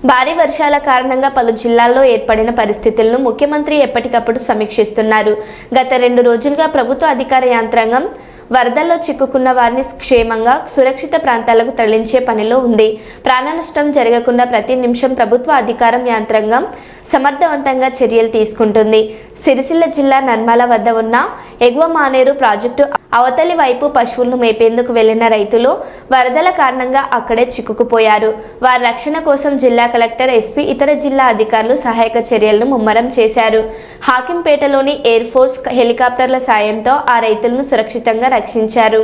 భారీ వర్షాల కారణంగా పలు జిల్లాల్లో ఏర్పడిన పరిస్థితులను ముఖ్యమంత్రి ఎప్పటికప్పుడు సమీక్షిస్తున్నారు. గత 2 రోజులుగా ప్రభుత్వ అధికార యంత్రాంగం వరదల్లో చిక్కుకున్న వారిని క్షేమంగా సురక్షిత ప్రాంతాలకు తరలించే పనిలో ఉంది. ప్రాణ నష్టం జరగకుండా ప్రతి నిమిషం ప్రభుత్వ అధికారం యంత్రాంగం సమర్థవంతంగా చర్యలు తీసుకుంటుంది. సిరిసిల్ల జిల్లా నర్మల వద్ద ఉన్న ఎగువ మానేరు ప్రాజెక్టు అవతలి వైపు పశువులను మేపేందుకు వెళ్లిన రైతులు వరదల కారణంగా అక్కడే చిక్కుకుపోయారు. వారి రక్షణ కోసం జిల్లా కలెక్టర్, ఎస్పీ, ఇతర జిల్లా అధికారులు సహాయక చర్యలను ముమ్మరం చేశారు. హాకింపేటలోని ఎయిర్ ఫోర్స్ హెలికాప్టర్ల సాయంతో ఆ రైతులను సురక్షితంగా రక్షించారు.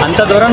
అంత దూరం